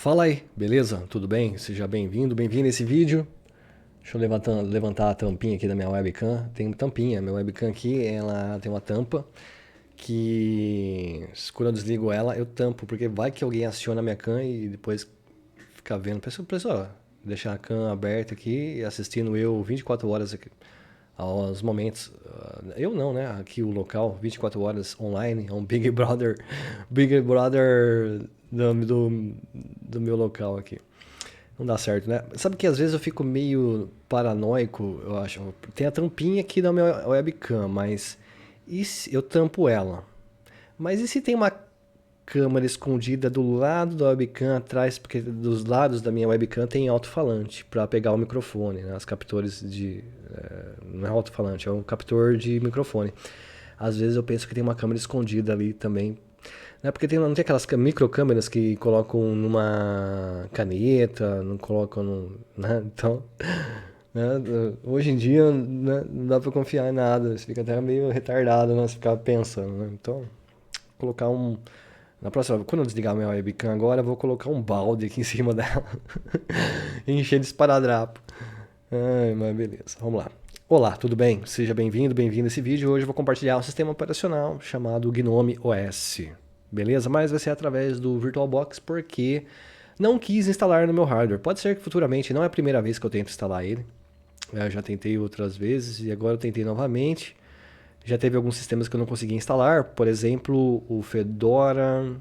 Fala aí, beleza? Tudo bem? Seja bem-vindo a esse vídeo. Deixa eu levantar a tampinha aqui da minha webcam. Tem tampinha, minha webcam aqui, ela tem uma tampa que quando eu desligo ela, eu tampo, porque vai que alguém aciona a minha cam e depois fica vendo. Pessoal, deixar a cam aberta aqui e assistindo eu 24 horas aqui, aos momentos. Eu não, né? Aqui o local, 24 horas online, é um Big Brother do meu local aqui. Não dá certo, né? Sabe que às vezes eu fico meio paranoico, eu acho. Tem a tampinha aqui da minha webcam, mas e se eu tampo ela? Mas e se tem uma câmera escondida do lado da webcam atrás, porque dos lados da minha webcam tem alto-falante para pegar o microfone, né? Os captores de... não é alto-falante, é um captor de microfone. Às vezes eu penso que tem uma câmera escondida ali também, né? Porque não tem aquelas microcâmeras que colocam numa caneta, não colocam no, né? Então, né? Hoje em dia, né? Não dá pra confiar em nada, você fica até meio retardado, né? Você ficar pensando, né? Então, colocar na próxima, quando eu desligar minha webcam agora, eu vou colocar um balde aqui em cima dela e encher de esparadrapo. Ai, mas beleza, vamos lá. Olá, tudo bem? Seja bem-vindo a esse vídeo. Hoje eu vou compartilhar um sistema operacional chamado Gnome OS. Beleza? Mas vai ser através do VirtualBox porque não quis instalar no meu hardware. Pode ser que futuramente, não é a primeira vez que eu tento instalar ele. Eu já tentei outras vezes e agora eu tentei novamente. Já teve alguns sistemas que eu não consegui instalar, por exemplo, o Fedora...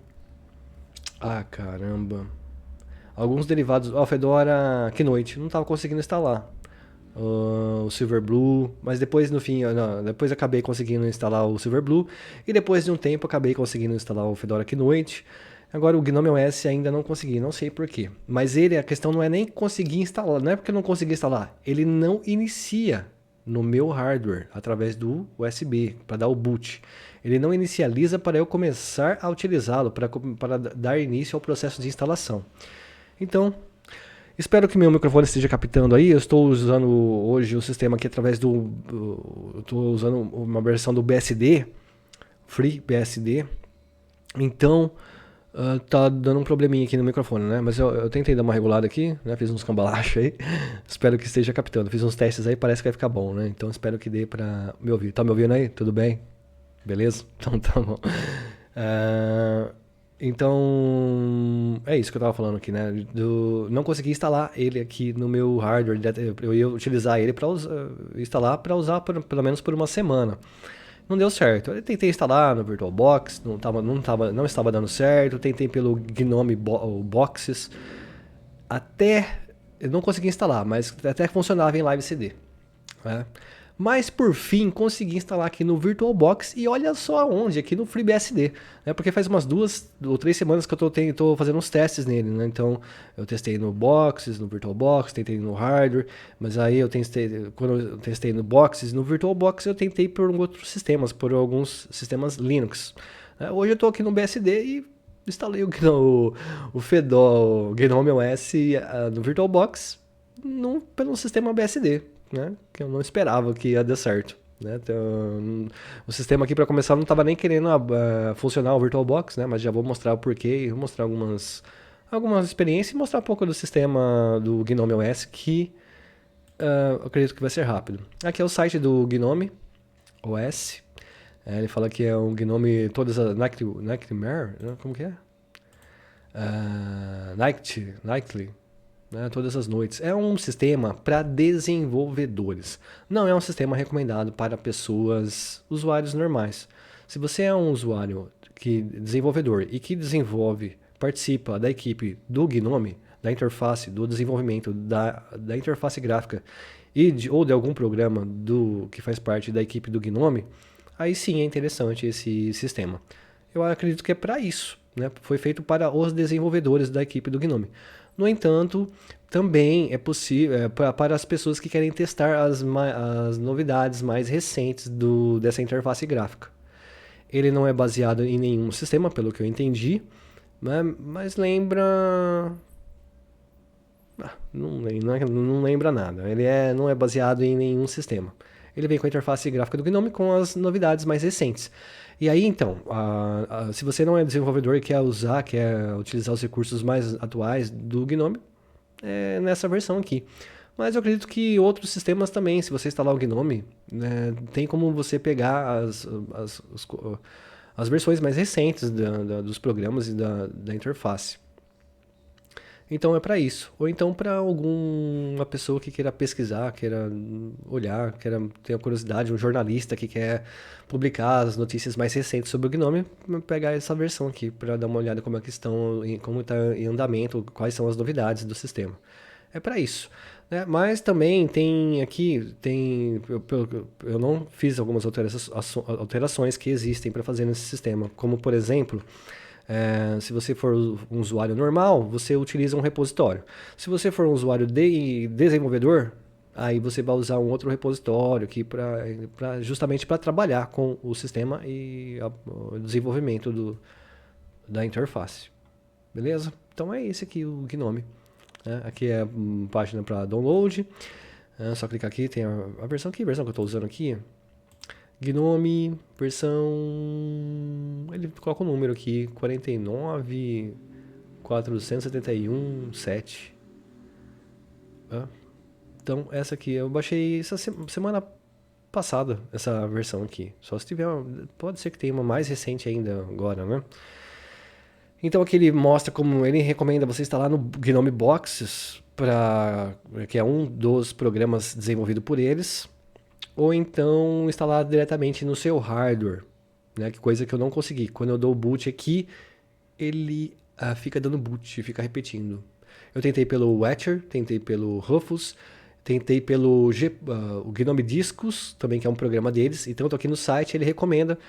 Ah, caramba. Alguns derivados... o Fedora Kinoite, não estava conseguindo instalar. O Silverblue, mas depois no fim, não, depois acabei conseguindo instalar o Silverblue e depois de um tempo acabei conseguindo instalar o Fedora Kinoite. Agora o Gnome OS ainda não consegui, não sei porquê. Mas a questão não é nem conseguir instalar, não é porque eu não consegui instalar, ele não inicia no meu hardware através do USB para dar o boot. Ele não inicializa para eu começar a utilizá-lo, para dar início ao processo de instalação. Então, espero que meu microfone esteja captando aí. Eu estou usando hoje o sistema aqui através do... Estou usando uma versão do BSD, Free BSD. Então, tá dando um probleminha aqui no microfone, né? Mas eu tentei dar uma regulada aqui, né? Fiz uns cambalachos aí. Espero que esteja captando. Fiz uns testes aí, parece que vai ficar bom, né? Então espero que dê pra me ouvir. Tá me ouvindo aí? Tudo bem? Beleza? Então tá bom. Então, é isso que eu tava falando aqui, né? Não consegui instalar ele aqui no meu hardware. Eu ia utilizar ele para instalar para usar pelo menos por uma semana. Não deu certo. Eu tentei instalar no VirtualBox, não estava dando certo. Tentei pelo Gnome Boxes. Eu não consegui instalar, mas até funcionava em Live CD. Né? Mas por fim consegui instalar aqui no VirtualBox e olha só onde, aqui no FreeBSD, né? Porque faz umas 2 ou 3 semanas que eu tô fazendo uns testes nele, né? Então eu testei no Boxes, no VirtualBox, tentei no hardware, mas aí quando eu testei no Boxes, no VirtualBox eu tentei por outros sistemas, por alguns sistemas Linux. Hoje eu tô aqui no BSD e instalei o Fedora, o Gnome OS no VirtualBox pelo sistema BSD. Né? Que eu não esperava que ia dar certo. Né? Então, o sistema aqui para começar não estava nem querendo funcionar o VirtualBox, né? Mas já vou mostrar o porquê, vou mostrar algumas experiências e mostrar um pouco do sistema do Gnome OS que eu acredito que vai ser rápido. Aqui é o site do Gnome OS. Ele fala que é um Gnome todas as Nightmare, como que é? Nightly. Né, todas as noites. É um sistema para desenvolvedores. Não é um sistema recomendado para usuários normais. Se você é um usuário desenvolvedor e que participa da equipe do Gnome, da interface, do desenvolvimento da interface gráfica ou de algum programa que faz parte da equipe do Gnome, aí sim é interessante esse sistema. Eu acredito que é para isso. Né? Foi feito para os desenvolvedores da equipe do Gnome. No entanto, também é possível para as pessoas que querem testar as novidades mais recentes dessa interface gráfica. Ele não é baseado em nenhum sistema, pelo que eu entendi, né? Mas lembra... não lembra nada. Ele não é baseado em nenhum sistema. Ele vem com a interface gráfica do Gnome com as novidades mais recentes. E aí, então, se você não é desenvolvedor e quer utilizar os recursos mais atuais do Gnome, é nessa versão aqui. Mas eu acredito que outros sistemas também, se você instalar o Gnome, né, tem como você pegar as versões mais recentes dos programas e da interface. Então é para isso. Ou então para alguma pessoa que queira pesquisar, queira olhar, queira ter curiosidade, um jornalista que quer publicar as notícias mais recentes sobre o Gnome, pegar essa versão aqui para dar uma olhada como é que estão, como está em andamento, quais são as novidades do sistema. É para isso. Né? Mas também tem aqui, eu não fiz algumas alterações que existem para fazer nesse sistema, como por exemplo, se você for um usuário normal, você utiliza um repositório. Se você for um usuário de desenvolvedor, aí você vai usar um outro repositório aqui justamente para trabalhar com o sistema e o desenvolvimento da interface. Beleza? Então é esse aqui o Gnome. Aqui é a página para download. Só clicar aqui, tem a versão aqui, a versão que eu estou usando aqui. Gnome, versão... Ele coloca o número aqui, 49.471.7. Então, essa aqui, eu baixei essa semana passada, essa versão aqui. Só se tiver... Pode ser que tenha uma mais recente ainda agora, né? Então aqui ele mostra como ele recomenda você instalar no Gnome Boxes, que é um dos programas desenvolvido por eles, ou então instalar diretamente no seu hardware, né? Que coisa que eu não consegui. Quando eu dou o boot aqui, ele fica dando boot, fica repetindo. Eu tentei pelo Etcher, tentei pelo Rufus, tentei pelo o Gnome Discos, também que é um programa deles. Então, aqui no site, ele recomenda...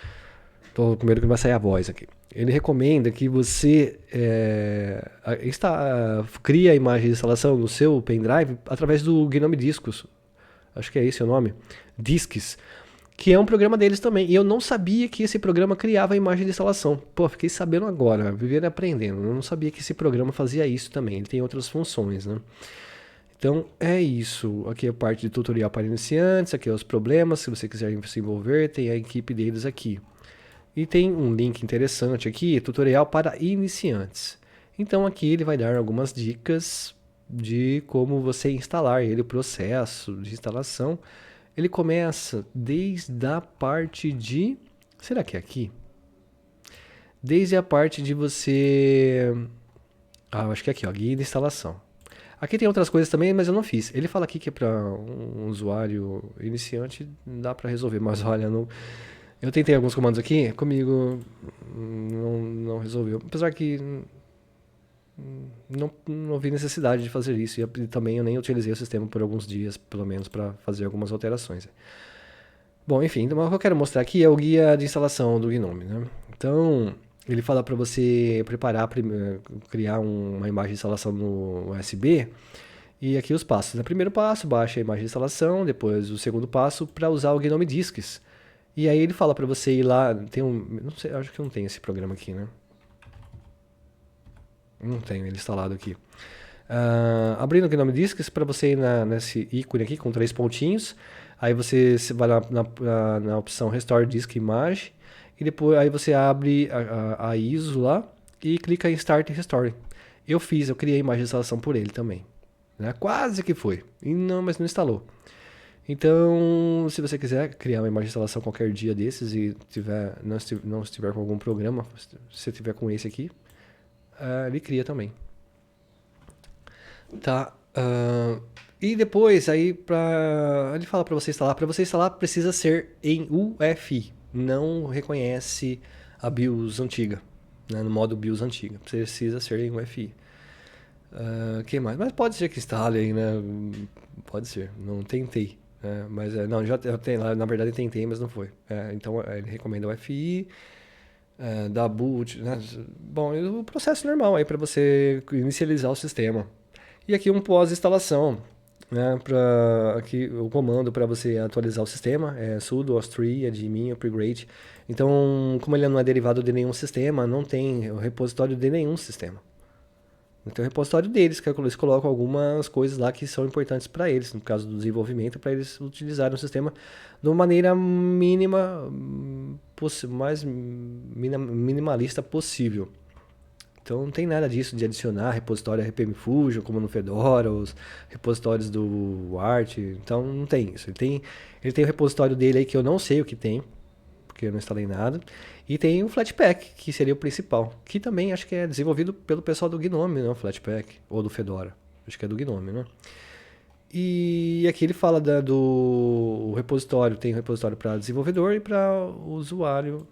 Tô com medo que vai sair a voz aqui. Ele recomenda que você crie a imagem de instalação no seu pendrive através do Gnome Discos. Acho que é esse o nome. Disques. Que é um programa deles também. E eu não sabia que esse programa criava a imagem de instalação. Pô, fiquei sabendo agora, vivendo aprendendo. Eu não sabia que esse programa fazia isso também. Ele tem outras funções, né? Então, é isso. Aqui é a parte de tutorial para iniciantes. Aqui é os problemas. Se você quiser se envolver, tem a equipe deles aqui. E tem um link interessante aqui, tutorial para iniciantes. Então aqui ele vai dar algumas dicas de como você instalar ele, o processo de instalação. Ele começa desde a parte de... Será que é aqui? Desde a parte de você... acho que é aqui, ó, guia de instalação. Aqui tem outras coisas também, mas eu não fiz. Ele fala aqui que é para um usuário iniciante, dá para resolver, mas olha, não... Eu tentei alguns comandos aqui, comigo não resolveu. Apesar que não vi necessidade de fazer isso. E também eu nem utilizei o sistema por alguns dias, pelo menos, para fazer algumas alterações. Bom, enfim, então, o que eu quero mostrar aqui é o guia de instalação do Gnome, né? Então, ele fala para você criar uma imagem de instalação no USB. E aqui os passos. No primeiro passo, baixa a imagem de instalação. Depois, o segundo passo, para usar o Gnome Disks. E aí ele fala para você ir lá, não sei, acho que não tem esse programa aqui, né? Não tenho ele instalado aqui. Abrindo o Gnome Disks, para você ir nesse ícone aqui com 3 pontinhos, aí você vai lá na opção Restore Disk Image, e depois aí você abre a ISO lá e clica em Start Restore. Eu criei a imagem de instalação por ele também. Né? Quase que foi, mas não instalou. Então, se você quiser criar uma imagem de instalação qualquer dia desses e não estiver com algum programa, se você tiver com esse aqui, ele cria também. Tá. E depois, aí, ele fala para você instalar precisa ser em UEFI. Não reconhece a BIOS antiga, né, no modo BIOS antiga. Precisa ser em UEFI. Que mais? Mas pode ser que instale aí, né? Pode ser. Não tentei. Mas não, eu tenho lá, na verdade eu tentei, mas não foi. Então ele recomenda o FI, dá boot, né? Bom, o processo normal aí para você inicializar o sistema. E aqui um pós-instalação, né? Aqui o comando para você atualizar o sistema é sudo auth3 admin upgrade. Então, como ele não é derivado de nenhum sistema, não tem o repositório de nenhum sistema. Tem o repositório deles, que eles colocam algumas coisas lá que são importantes para eles, no caso do desenvolvimento, para eles utilizarem o sistema de uma maneira mínima, mais minimalista possível. Então não tem nada disso de adicionar repositório RPM Fusion, como no Fedora, os repositórios do Arch. Então não tem isso. Ele tem o repositório dele aí que eu não sei o que tem, porque eu não instalei nada. E tem o Flatpak, que seria o principal, que também acho que é desenvolvido pelo pessoal do GNOME, né? O Flatpak, ou do Fedora. Acho que é do GNOME, né? E aqui ele fala do repositório. Tem repositório para desenvolvedor e para usuário.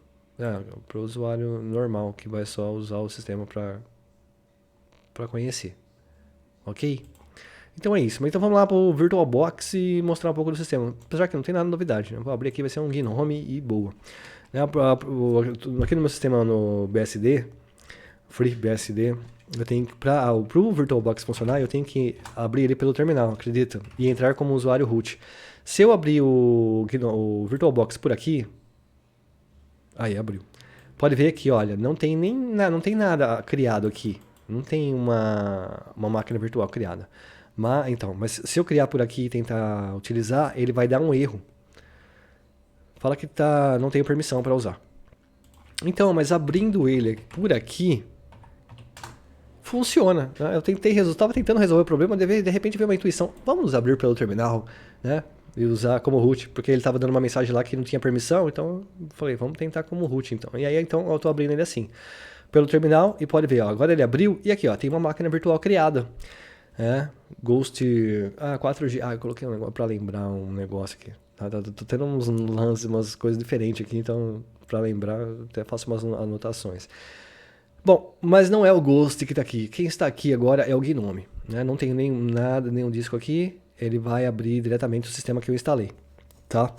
Para o usuário normal, que vai só usar o sistema para conhecer. Ok? Então é isso. Mas então vamos lá para o VirtualBox e mostrar um pouco do sistema. Apesar que não tem nada de novidade, né? Vou abrir aqui, vai ser um GNOME e boa. Aqui no meu sistema no BSD, FreeBSD, eu tenho que, para o VirtualBox funcionar, eu tenho que abrir ele pelo terminal, acredita? E entrar como usuário root. Se eu abrir o VirtualBox por aqui, aí abriu. Pode ver aqui, olha, não tem nada criado aqui. Não tem uma máquina virtual criada. Mas se eu criar por aqui e tentar utilizar, ele vai dar um erro. Fala que não tenho permissão para usar. Então, mas abrindo ele por aqui, funciona. Né? Estava tentando resolver o problema, de repente veio uma intuição, vamos abrir pelo terminal, né? E usar como root, porque ele estava dando uma mensagem lá que não tinha permissão, então eu falei, vamos tentar como root então. E aí então eu estou abrindo ele assim, pelo terminal, e pode ver, ó, agora ele abriu, e aqui ó, tem uma máquina virtual criada. Ghost 4G, eu coloquei um negócio para lembrar um negócio aqui. Tô tendo uns lances, umas coisas diferentes aqui, então para lembrar eu até faço umas anotações. Bom, mas não é o Ghost que está aqui. Quem está aqui agora é o Gnome. Né? Não tem nenhum disco aqui. Ele vai abrir diretamente o sistema que eu instalei. Tá?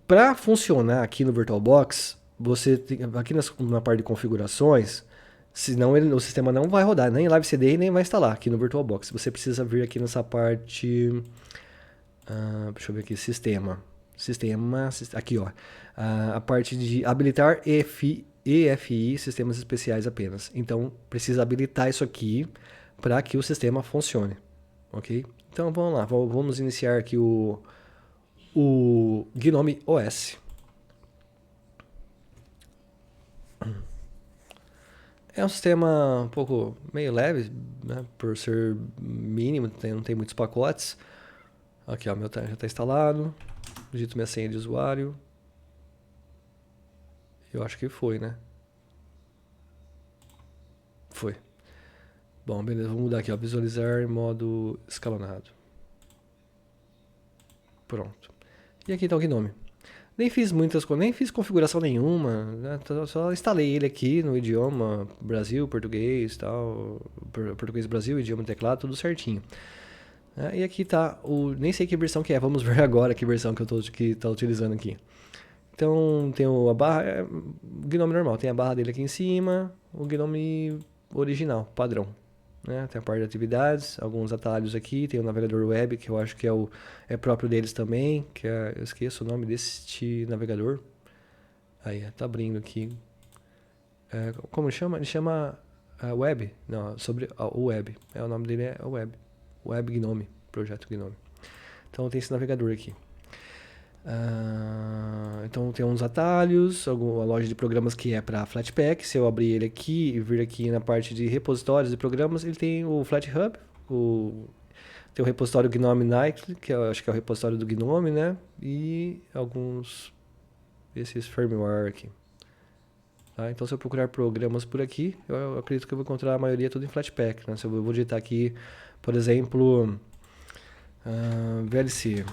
Para funcionar aqui no VirtualBox, você tem, aqui na parte de configurações, senão o sistema não vai rodar, nem Live CD nem vai instalar aqui no VirtualBox. Você precisa vir aqui nessa parte... deixa eu ver aqui, sistema, aqui ó, a parte de habilitar EFI, sistemas especiais apenas. Então, precisa habilitar isso aqui para que o sistema funcione, ok? Então, vamos lá, vamos iniciar aqui o Gnome OS. É um sistema um pouco meio leve, né, por ser mínimo, não tem muitos pacotes. Aqui ó, meu já está instalado. Digito minha senha de usuário. Eu acho que foi, né? Foi. Bom, beleza, vou mudar aqui, ó, visualizar em modo escalonado. Pronto. E aqui está o Gnome. Nem fiz muitas coisas, nem fiz configuração nenhuma, né? Só instalei ele aqui no idioma Brasil, português, tal, português Brasil, idioma teclado, tudo certinho. E aqui tá nem sei que versão que é, vamos ver agora que versão que eu tô utilizando aqui. Então tem a barra, o Gnome normal, tem a barra dele aqui em cima, o Gnome original, padrão. Né? Tem a parte de atividades, alguns atalhos aqui, tem o navegador web, que eu acho que é próprio deles também, eu esqueço o nome deste navegador. Aí, tá abrindo aqui. Como ele chama? Ele chama Web? Não, sobre o Web. O nome dele é Web. Web Gnome, projeto Gnome. Então tem esse navegador aqui. Então tem uns atalhos, a loja de programas que é para Flatpak. Se eu abrir ele aqui e vir aqui na parte de repositórios de programas, ele tem o FlatHub, tem o repositório Gnome Nightly, que eu acho que é o repositório do Gnome, né? E alguns esses firmware aqui. Tá? Então se eu procurar programas por aqui, eu acredito que eu vou encontrar a maioria tudo em Flatpak. Né? Se eu vou digitar aqui, por exemplo, VLC.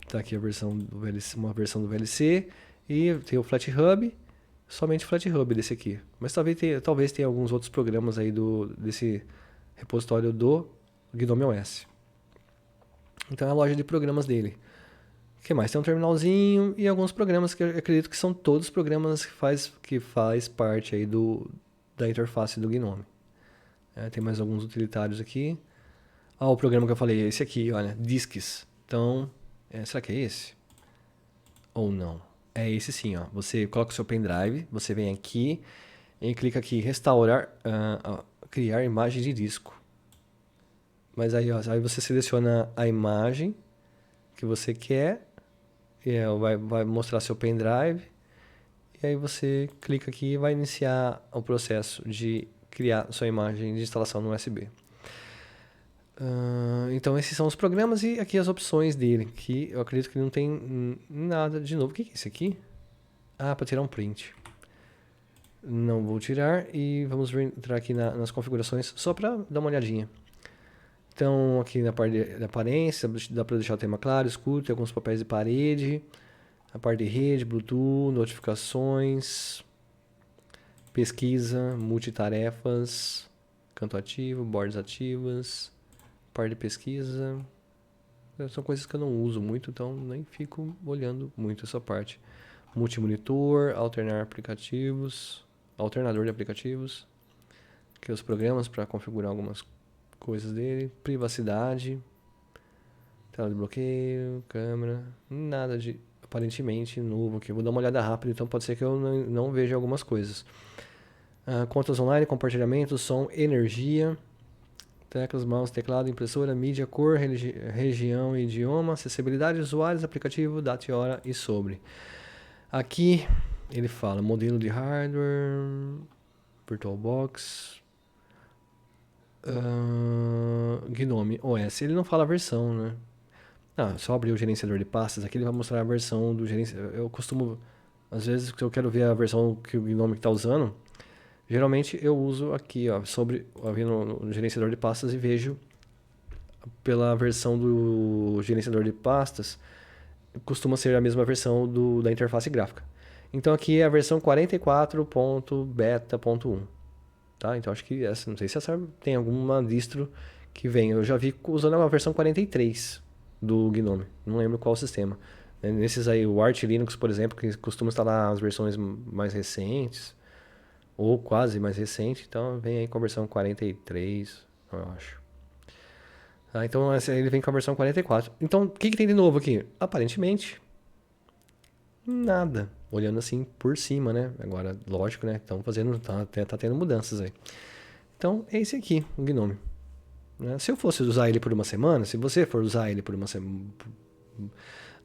Tá aqui a versão do VLC, uma versão do VLC, e tem o FlatHub, somente o FlatHub desse aqui. Mas talvez tenha alguns outros programas aí desse repositório do Gnome OS. Então é a loja de programas dele. O que mais? Tem um terminalzinho e alguns programas que eu acredito que são todos programas que faz parte aí da interface do Gnome. Tem mais alguns utilitários aqui. O programa que eu falei, esse aqui, olha, Disks. Então, será que é esse? Ou não? É esse sim, ó. Você coloca o seu pendrive, você vem aqui E clica aqui, restaurar, criar imagem de disco. Mas aí, ó, aí você seleciona a imagem que você quer, e vai mostrar seu pendrive, e aí você clica aqui e vai iniciar o processo de criar sua imagem de instalação no USB. Então esses são os programas e aqui as opções dele, que eu acredito que não tem nada de novo. O que é isso aqui? Para tirar um print. Não vou tirar e vamos entrar aqui nas configurações só para dar uma olhadinha. Então aqui na parte da aparência, dá para deixar o tema claro, escuro, tem alguns papéis de parede, a parte de rede, Bluetooth, notificações, pesquisa, multitarefas, canto ativo, bordas ativas, parte de pesquisa. São coisas que eu não uso muito, então nem fico olhando muito essa parte. Multimonitor, alternador de aplicativos, aqui os programas para configurar algumas coisas dele, privacidade, tela de bloqueio, câmera, nada de aparentemente novo aqui. Eu vou dar uma olhada rápida, então pode ser que eu não veja algumas coisas. Contas online, compartilhamento, som, energia, teclas, mouse, teclado, impressora, mídia, cor, região, idioma, acessibilidade, usuários, aplicativo, data e hora e sobre. Aqui ele fala modelo de hardware, VirtualBox, GNOME OS. Ele não fala a versão, né? Só abrir o gerenciador de pastas. Aqui ele vai mostrar a versão do gerenciador. Eu costumo, às vezes, se eu quero ver a versão que o GNOME está usando, geralmente eu uso aqui, ó, no gerenciador de pastas e vejo pela versão do gerenciador de pastas, costuma ser a mesma versão da interface gráfica. Então aqui é a versão 44.beta.1. Tá? Então acho que essa, não sei se essa tem alguma distro que vem. Eu já vi usando a versão 43 do GNOME. Não lembro qual sistema. Nesses aí, o Arch Linux, por exemplo, que costuma instalar as versões mais recentes, ou quase mais recente, então vem aí com a versão 43, eu acho. Então ele vem com a versão 44. Então o que tem de novo aqui? Aparentemente, nada. Olhando assim por cima, né? Agora, lógico, né? Estão fazendo, tá tendo mudanças aí. Então, é esse aqui, o GNOME. Se eu fosse usar ele por uma semana, se você for usar ele por uma semana,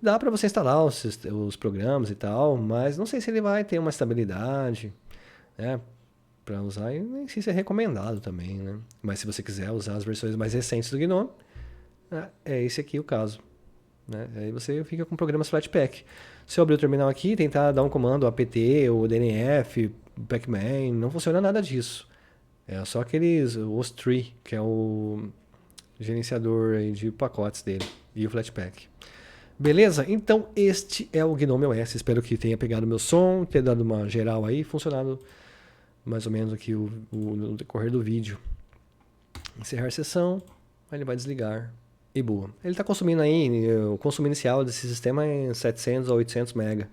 dá para você instalar os programas e tal, mas não sei se ele vai ter uma estabilidade, né? Para usar, e nem sei se é recomendado também, né? Mas se você quiser usar as versões mais recentes do GNOME, é esse aqui o caso. Né? Aí você fica com programas Flatpak. Se eu abrir o terminal aqui e tentar dar um comando apt ou dnf, pacman, não funciona nada disso. É só os tree, que é o gerenciador aí de pacotes dele, e o Flatpak. Beleza? Então este é o GNOME OS. Espero que tenha pegado meu som, ter dado uma geral aí, funcionado mais ou menos aqui no decorrer do vídeo. Encerrar a sessão, aí ele vai desligar. E boa. Ele está consumindo aí, o consumo inicial desse sistema é 700 a 800 MB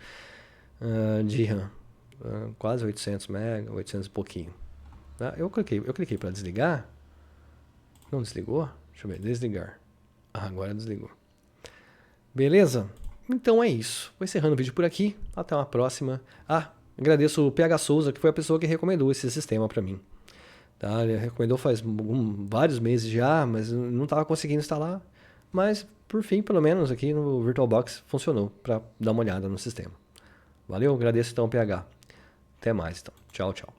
de RAM. Quase 800 MB, 800 e pouquinho. Eu cliquei para desligar. Não desligou? Deixa eu ver, desligar. Agora desligou. Beleza? Então é isso. Vou encerrando o vídeo por aqui. Até uma próxima. Agradeço o PH Souza, que foi a pessoa que recomendou esse sistema para mim. Tá? Ele recomendou faz vários meses já, mas não estava conseguindo instalar. Mas, por fim, pelo menos aqui no VirtualBox funcionou para dar uma olhada no sistema. Valeu, agradeço então o PH. Até mais então. Tchau, tchau.